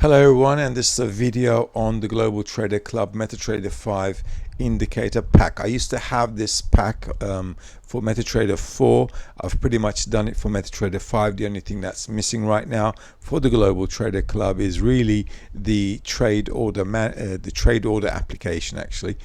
Hello everyone, and this is a video on the Global Trader Club MetaTrader 5 Indicator Pack. I used to have this pack for MetaTrader 4. I've pretty much done it for MetaTrader 5. The only thing that's missing right now for the Global Trader Club is really the trade order application, actually,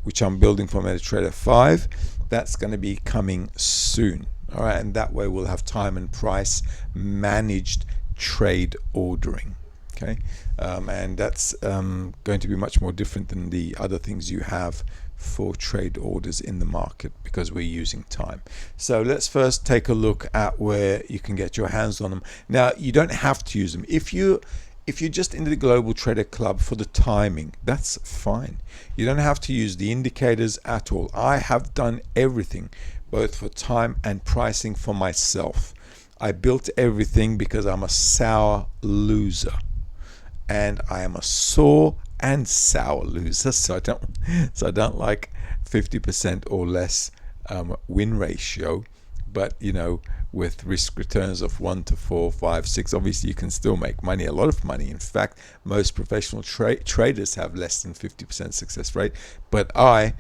which I'm building for MetaTrader 5. That's going to be coming soon. All right, and that way we'll have time and price managed trade ordering. Okay, and that's going to be much more different than the other things you have for trade orders in the market, because we're using time. So let's first take a look at where you can get your hands on them. Now, you don't have to use them. If you're just into the Global Trader Club for the timing, that's fine. You don't have to use the indicators at all. I have done everything, both for time and pricing, for myself. I built everything because I'm a sour loser. And I am a sore and sour loser, so I don't like 50% or less win ratio. But you know, with risk returns of 1 to 4, 5, 6, obviously you can still make money, a lot of money. In fact, most professional traders have less than 50% success rate, but I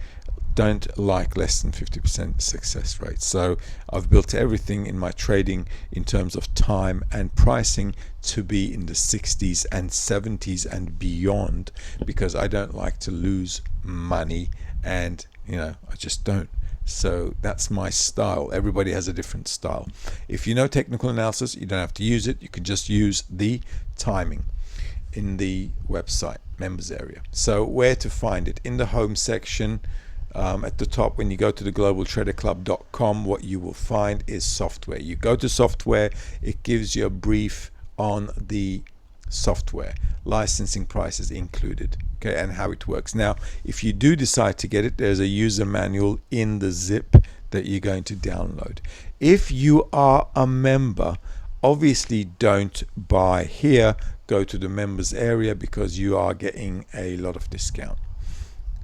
don't like less than 50% success rate. So I've built everything in my trading in terms of time and pricing to be in the 60s and 70s and beyond, because I don't like to lose money, and you know, I just don't. So that's my style. Everybody has a different style. If you know technical analysis, you don't have to use it. You can just use the timing in the website members area. So where to find it? In the home section, at the top, when you go to the globaltraderclub.com, what you will find is software. You go to software, it gives you a brief on the software, licensing prices included, okay, and how it works. Now, if you do decide to get it, there's a user manual in the zip that you're going to download. If you are a member, obviously don't buy here, go to the members area, because you are getting a lot of discount.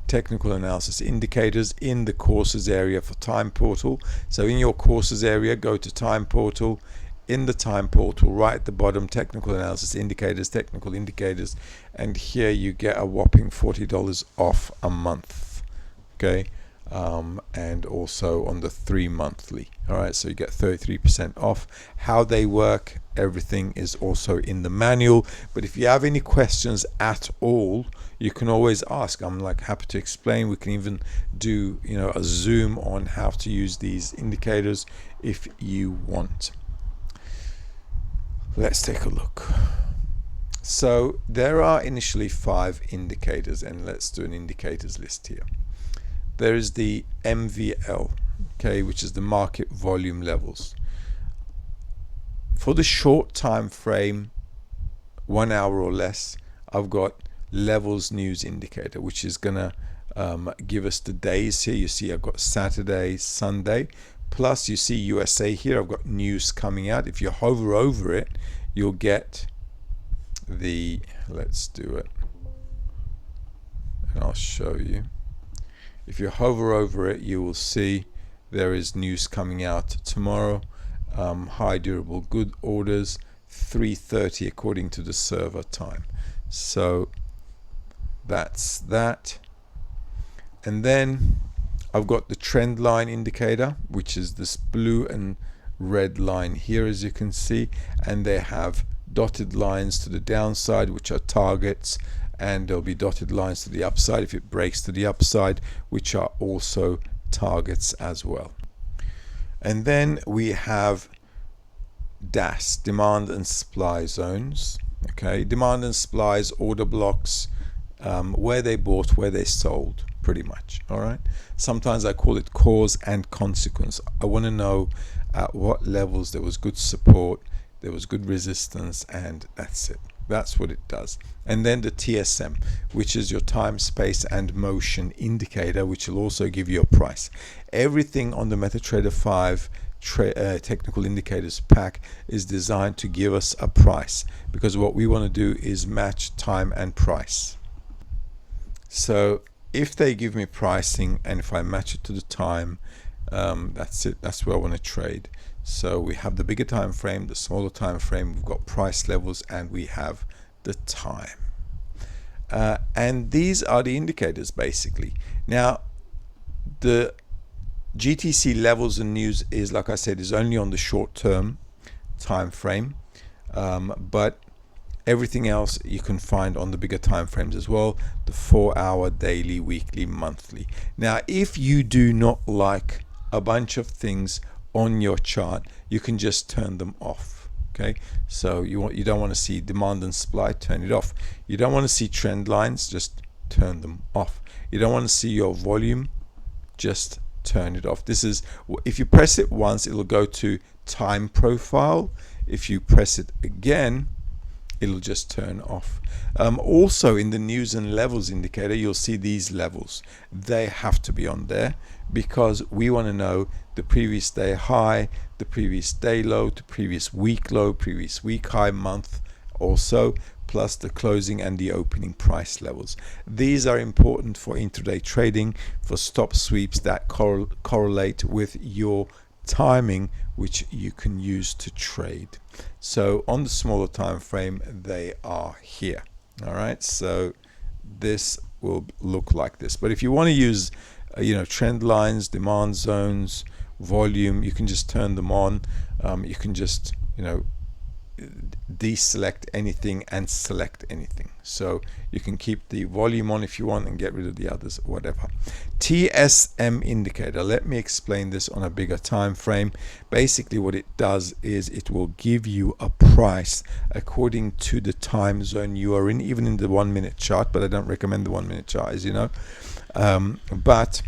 Technical analysis indicators in the courses area for time portal. So in your courses area, go to time portal. In the time portal, right at the bottom, technical analysis indicators, technical indicators, and here you get a whopping $40 off a month. Okay, and also on the 3 monthly. All right, so you get 33% off. How they work, everything is also in the manual. But if you have any questions at all, you can always ask. I'm like happy to explain. We can even do, you know, a Zoom on how to use these indicators if you want. Let's take a look. So there are initially 5 indicators, and let's do an indicators list here. There is the MVL, okay, which is the market volume levels. For the short time frame, 1 hour or less, I've got levels news indicator, which is gonna give us the days here. You see I've got Saturday, Sunday, plus you see USA here. I've got news coming out. If you hover over it, you'll get the, let's do it, and I'll show you. If you hover over it, you will see there is news coming out tomorrow. High durable good orders, 3:30 according to the server time. So that's that. And then I've got the trend line indicator, which is this blue and red line here, as you can see, and they have dotted lines to the downside, which are targets, and there'll be dotted lines to the upside if it breaks to the upside, which are also targets as well. And then we have DAS, demand and supply zones. Okay, demand and supplies, order blocks, where they bought, where they sold, pretty much. All right, sometimes I call it cause and consequence. I want to know at what levels there was good support, there was good resistance, and that's it. That's what it does. And then the TSM, which is your time, space, and motion indicator, which will also give you a price. Everything on the MetaTrader 5 technical indicators pack is designed to give us a price, because what we want to do is match time and price. So if they give me pricing and if I match it to the time, that's it. That's where I want to trade. So we have the bigger time frame, the smaller time frame, we've got price levels, and we have the time. And these are the indicators basically. Now the GTC levels and news is, like I said, is only on the short term time frame, but everything else you can find on the bigger time frames as well, the 4-hour, daily, weekly, monthly. Now if you do not like a bunch of things on your chart, you can just turn them off. Okay, so you don't want to see demand and supply, turn it off. You don't want to see trend lines, just turn them off. You don't want to see your volume, just turn it off. This is, if you press it once, it'll go to time profile. If you press it again, it'll just turn off. Also in the news and levels indicator, you'll see these levels. They have to be on there because we want to know the previous day high, the previous day low, the previous week low, previous week high, month also, plus the closing and the opening price levels. These are important for intraday trading, for stop sweeps that correlate with your timing, which you can use to trade. So on the smaller time frame, they are here. All right, so this will look like this. But if you want to use trend lines, demand zones, volume, you can just turn them on. You can just deselect anything and select anything. So you can keep the volume on if you want and get rid of the others, whatever. TSM indicator, let me explain this on a bigger time frame. Basically what it does is it will give you a price according to the time zone you are in, even in the 1 minute chart, but I don't recommend the 1 minute chart, as you know. But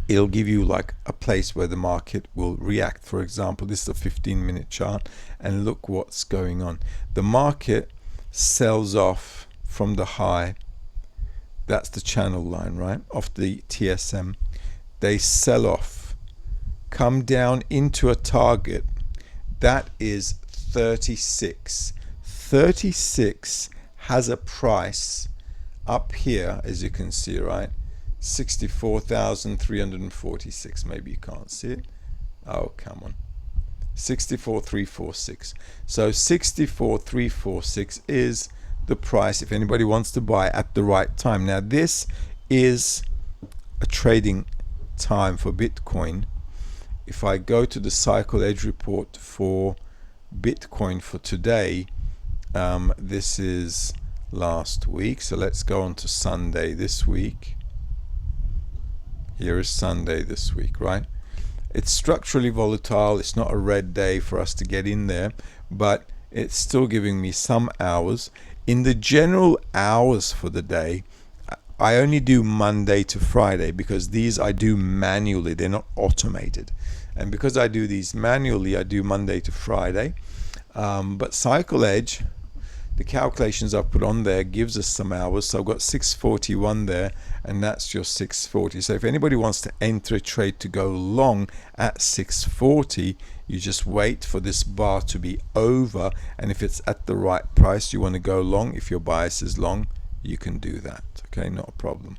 it'll give you like a place where the market will react. For example, this is a 15-minute chart, and look what's going on. The market sells off from the high. That's the channel line, right, off the TSM. They sell off, come down into a target. That is 36. 36 has a price up here, as you can see, right? 64,346. Maybe you can't see it. Oh, come on. 64,346. So 64,346 is the price if anybody wants to buy at the right time. Now this is a trading time for Bitcoin. If I go to the cycle edge report for Bitcoin for today, this is last week, so let's go on to Sunday this week. Here is Sunday this week, right? It's structurally volatile. It's not a red day for us to get in there, but it's still giving me some hours. In the general hours for the day, I only do Monday to Friday because these I do manually. They're not automated. And because I do these manually, I do Monday to Friday. But Cycle Edge, the calculations I've put on there gives us some hours. So I've got 641 there, and that's your 640. So if anybody wants to enter a trade to go long at 640, you just wait for this bar to be over, and if it's at the right price you want to go long, if your bias is long, you can do that. Okay, not a problem.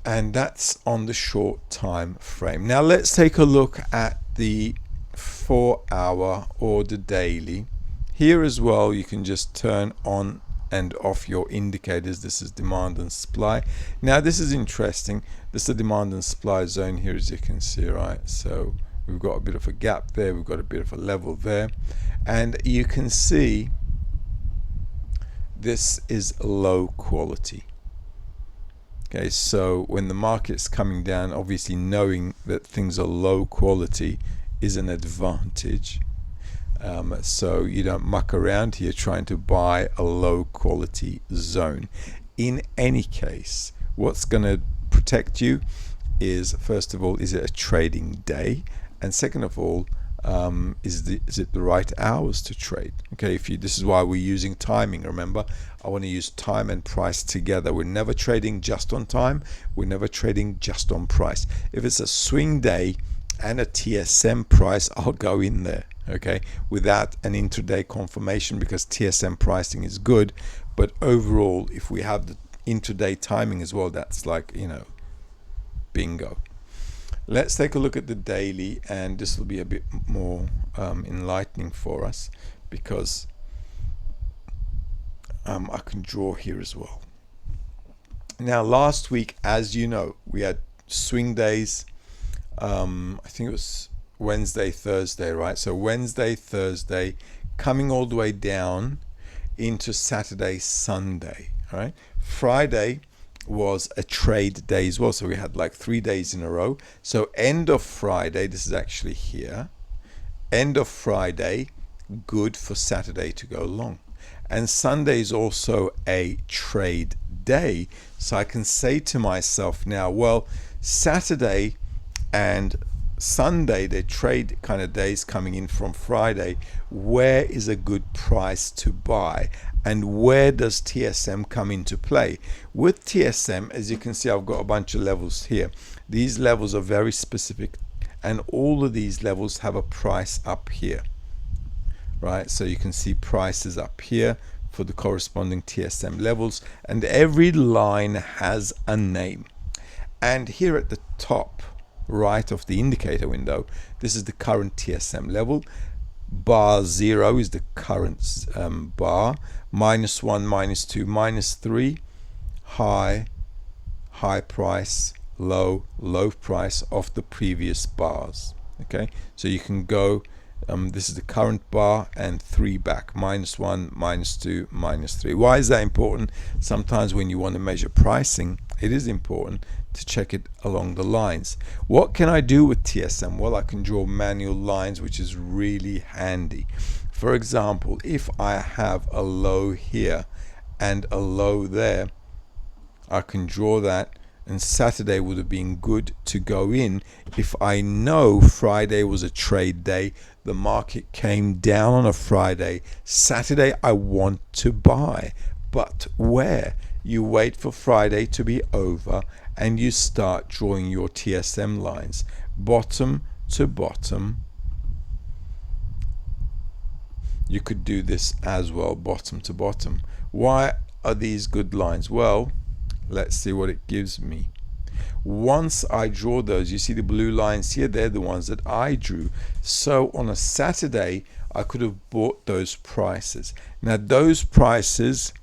And that's on the short time frame. Now let's take a look at the 4-hour or the daily. Here as well, you can just turn on and off your indicators. This is demand and supply. Now this is interesting. This is the demand and supply zone here, as you can see, right? So we've got a bit of a gap there, we've got a bit of a level there, and you can see this is low quality. Okay, so when the market's coming down, obviously knowing that things are low quality is an advantage. So you don't muck around here trying to buy a low quality zone. In any case, what's going to protect you is, first of all, is it a trading day? And second of all, is it the right hours to trade? Okay, this is why we're using timing. Remember, I want to use time and price together. We're never trading just on time. We're never trading just on price. If it's a swing day and a TSM price, I'll go in there, okay, without an intraday confirmation, because TSM pricing is good. But overall, if we have the intraday timing as well, that's like, bingo. Let's take a look at the daily, and this will be a bit more enlightening for us, because I can draw here as well. Now last week, as you know, we had swing days. I think it was Wednesday, Thursday, right? So Wednesday, Thursday, coming all the way down into Saturday, Sunday, right? Friday was a trade day as well, so we had like 3 days in a row. So end of Friday, this is actually here, end of Friday, good for Saturday to go long. And Sunday is also a trade day, so I can say to myself now, well, Saturday and Sunday, they're trade kind of days coming in from Friday. Where is a good price to buy? And where does TSM come into play? With TSM, as you can see, I've got a bunch of levels here. These levels are very specific, and all of these levels have a price up here, right? So you can see prices up here for the corresponding TSM levels, and every line has a name. And here at the top right of the indicator window, this is the current TSM level. Bar 0 is the current bar, -1, -2, -3, high, high price, low, low price of the previous bars. Okay, so you can go, this is the current bar, and 3 back, -1, -2, -3. Why is that important? Sometimes when you want to measure pricing, it is important to check it along the lines. What can I do with TSM? Well, I can draw manual lines, which is really handy. For example, if I have a low here and a low there, I can draw that, and Saturday would have been good to go in if I know Friday was a trade day, the market came down on a Friday. Saturday I want to buy, but where? You wait for Friday to be over and you start drawing your TSM lines, bottom to bottom. You could do this as well, bottom to bottom. Why are these good lines? Well, let's see what it gives me. Once I draw those, you see the blue lines here, they're the ones that I drew. So on a Saturday, I could have bought those prices. Now those prices,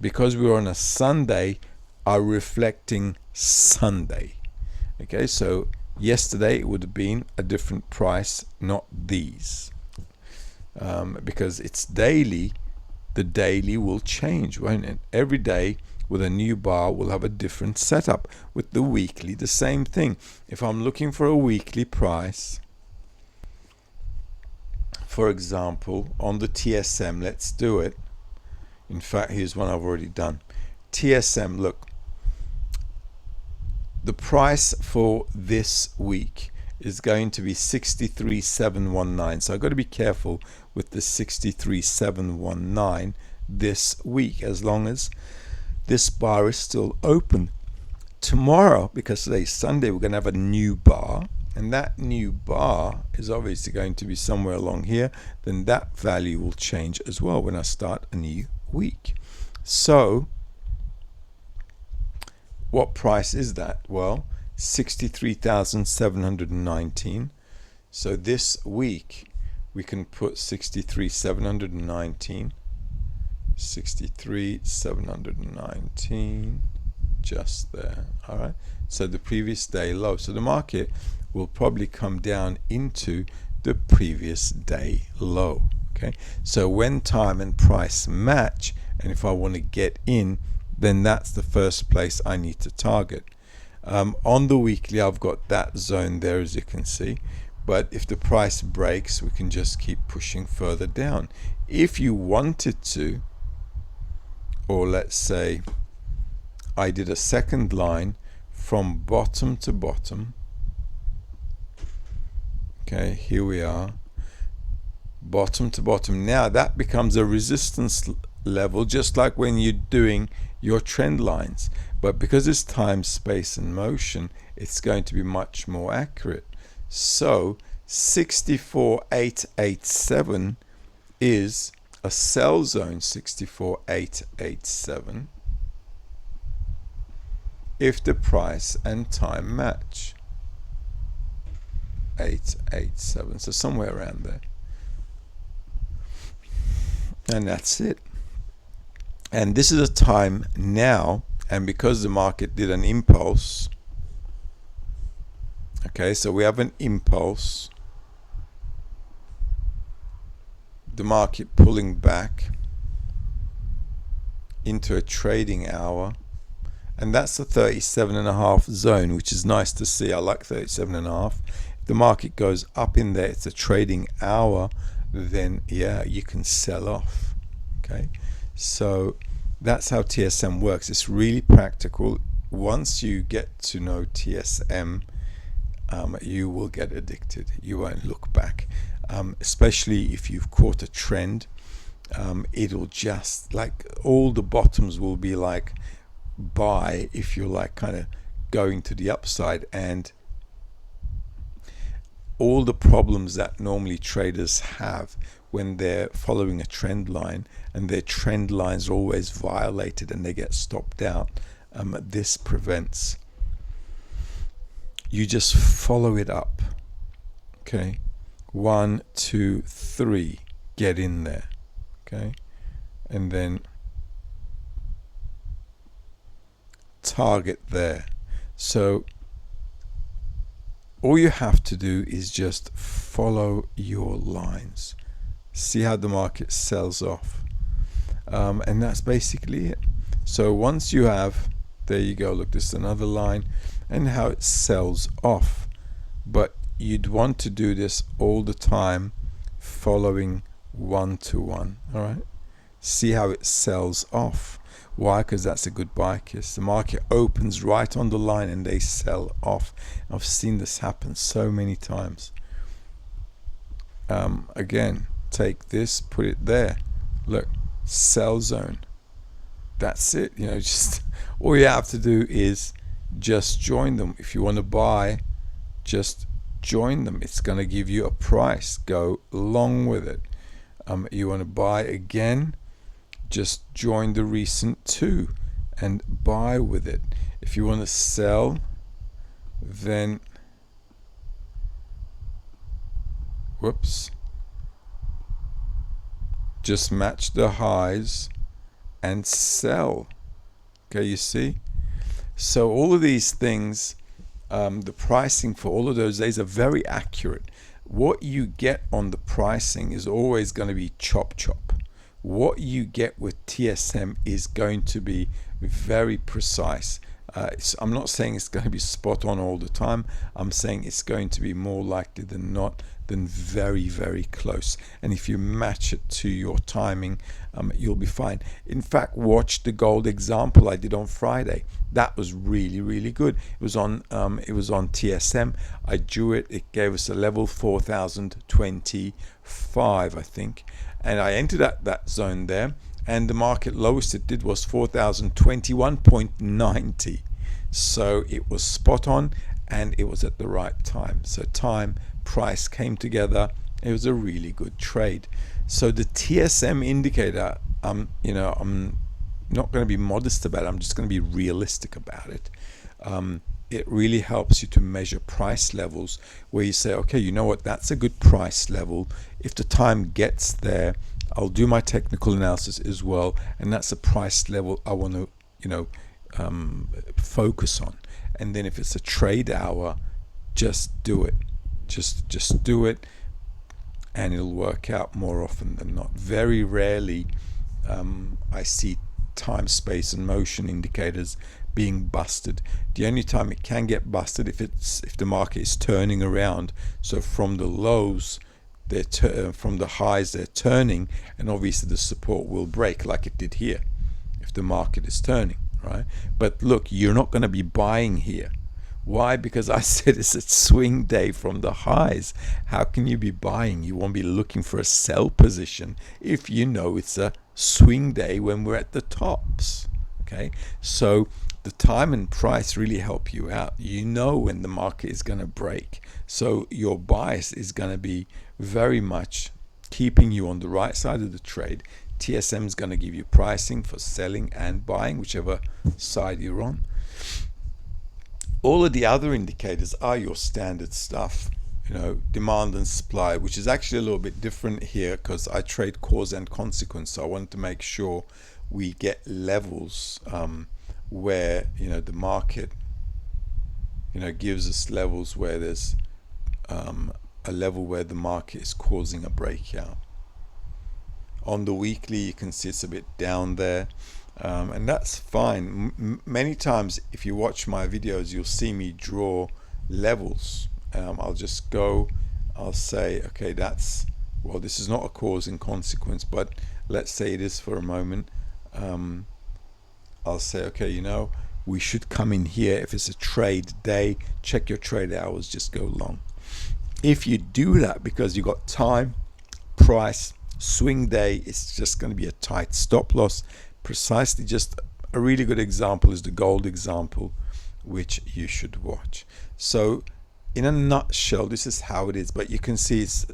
because we were on a Sunday, are reflecting Sunday. Okay, so yesterday it would have been a different price, not these. Because it's daily, the daily will change, won't it? Every day with a new bar will have a different setup. With the weekly, the same thing. If I'm looking for a weekly price, for example, on the TSM, let's do it. In fact, here's one I've already done. TSM, look. The price for this week is going to be 63,719. So I've got to be careful with the 63,719 this week, as long as this bar is still open. Tomorrow, because today's Sunday, we're going to have a new bar, and that new bar is obviously going to be somewhere along here. Then that value will change as well when I start a new week. So what price is that? Well, 63,719. So this week we can put 63,719, 63,719, just there. All right, so the previous day low, so the market will probably come down into the previous day low. Okay, so when time and price match, and if I want to get in, then that's the first place I need to target. On the weekly, I've got that zone there, as you can see, but if the price breaks, we can just keep pushing further down. If you wanted to, or let's say I did a second line from bottom to bottom. Okay, here we are, bottom to bottom. Now that becomes a resistance level, just like when you're doing your trend lines, but because it's time, space and motion, it's going to be much more accurate. So 64,887 is a sell zone, 64,887, if the price and time match. 887, so somewhere around there, and that's it. And this is a time now, and because the market did an impulse, okay, so we have an impulse, the market pulling back into a trading hour, and that's the 37.5 zone, which is nice to see. I like 37.5. If the market goes up in there, it's a trading hour, then yeah, you can sell off. Okay, so that's how TSM works. It's really practical. Once you get to know TSM, you will get addicted. You won't look back, especially if you've caught a trend. It'll just, like, all the bottoms will be like buy if you're like kind of going to the upside, and all the problems that normally traders have when they're following a trend line and their trend lines are always violated and they get stopped out, this prevents. You just follow it up. Okay, 1, 2, 3, get in there. Okay, and then target there. So all you have to do is just follow your lines, see how the market sells off, and that's basically it. So once you have, there you go, look, this is another line, and how it sells off. But you'd want to do this all the time, following 1 to 1. All right, see how it sells off. Why? Because that's a good buy kiss. The market opens right on the line and they sell off. I've seen this happen so many times. Again, take this, put it there. Look, sell zone. That's it. You know, just all you have to do is just join them. If you want to buy, just join them. It's going to give you a price. Go along with it. You want to buy again, just join the recent 2 and buy with it. If you want to sell, then just match the highs and sell. Okay, you see? So all of these things, the pricing for all of those days are very accurate. What you get on the pricing is always going to be chop. What you get with TSM is going to be very precise. I'm not saying it's going to be spot on all the time. I'm saying it's going to be more likely than not than very, very close. And if you match it to your timing, you'll be fine. In fact, watch the gold example I did on Friday. That was really, really good. It was on TSM. I drew it. It gave us a level 4,025, I think. And I entered at that zone there, and the market lowest it did was 4,021.90. So it was spot on, and it was at the right time. So time, price came together. It was a really good trade. So the TSM indicator, you know, I'm not going to be modest about it. I'm just going to be realistic about it. It really helps you to measure price levels where you say, okay, you know what, that's a good price level. If the time gets there, I'll do my technical analysis as well, and that's a price level I want to, you know, focus on. And then if it's a trade hour, just do it. Just do it, and it'll work out more often than not. Very rarely I see time, space, and motion indicators being busted. The only time it can get busted if the market is turning around. So from the lows, from the highs they're turning, and obviously the support will break like it did here if the market is turning, right? But look, you're not going to be buying here. Why? Because I said it's a swing day from the highs. How can you be buying? You won't be looking for a sell position if you know it's a swing day when we're at the tops. Okay, so the time and price really help you out. You know when the market is going to break, so your bias is going to be very much keeping you on the right side of the trade. TSM is going to give you pricing for selling and buying, whichever side you're on. All of the other indicators are your standard stuff, you know, demand and supply, which is actually a little bit different here because I trade cause and consequence. So I wanted to make sure we get levels where the market gives us levels where there's a level where the market is causing a breakout. On the weekly, you can see it's a bit down there, and that's fine. Many times if you watch my videos, you'll see me draw levels. I'll just go, I'll say, okay, this is not a cause and consequence, but let's say it is for a moment. I'll say, okay, we should come in here. If it's a trade day, check your trade hours, just go long. If you do that because you got time, price, swing day, it's just going to be a tight stop loss. Precisely, just a really good example is the gold example, which you should watch. So in a nutshell, this is how it is, but you can see it's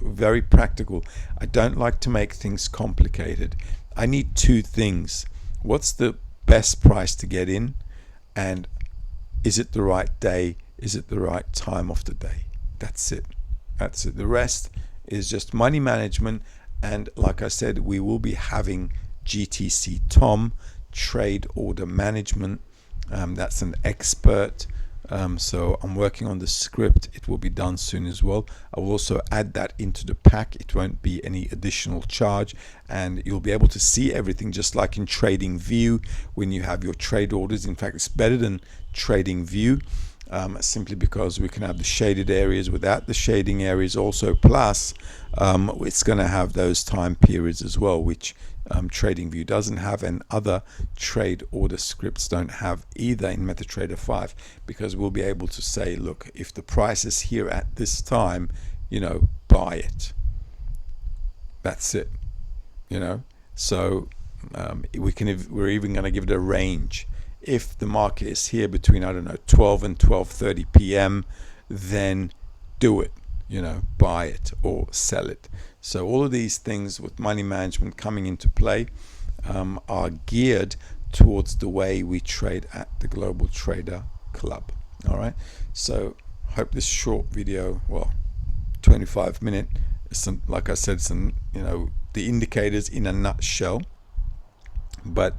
very practical. I don't like to make things complicated. I need two things. What's the best price to get in, and is it the right day? Is it the right time of the day? That's it. That's it. The rest is just money management. And like I said, we will be having GTC Tom, trade order management. That's an expert. So I'm working on the script. It will be done soon as well. I will also add that into the pack. It won't be any additional charge, and you'll be able to see everything just like in Trading View when you have your trade orders. In fact, it's better than Trading View, simply because we can have the shaded areas without the shading areas also, plus it's going to have those time periods as well, which Trading View doesn't have, and other trade order scripts don't have either in MetaTrader 5, because we'll be able to say, look, if the price is here at this time, buy it. That's it. So we're even going to give it a range. If the market is here between, I don't know, 12 and 12:30 p.m., then do it, buy it or sell it. So all of these things with money management coming into play are geared towards the way we trade at the Global Trader Club. All right. So hope this short video, 25-minute, like I said, some the indicators in a nutshell. But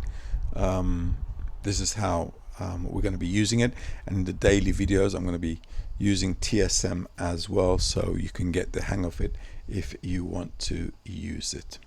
this is how we're going to be using it, and in the daily videos I'm going to be using TSM as well, so you can get the hang of it if you want to use it.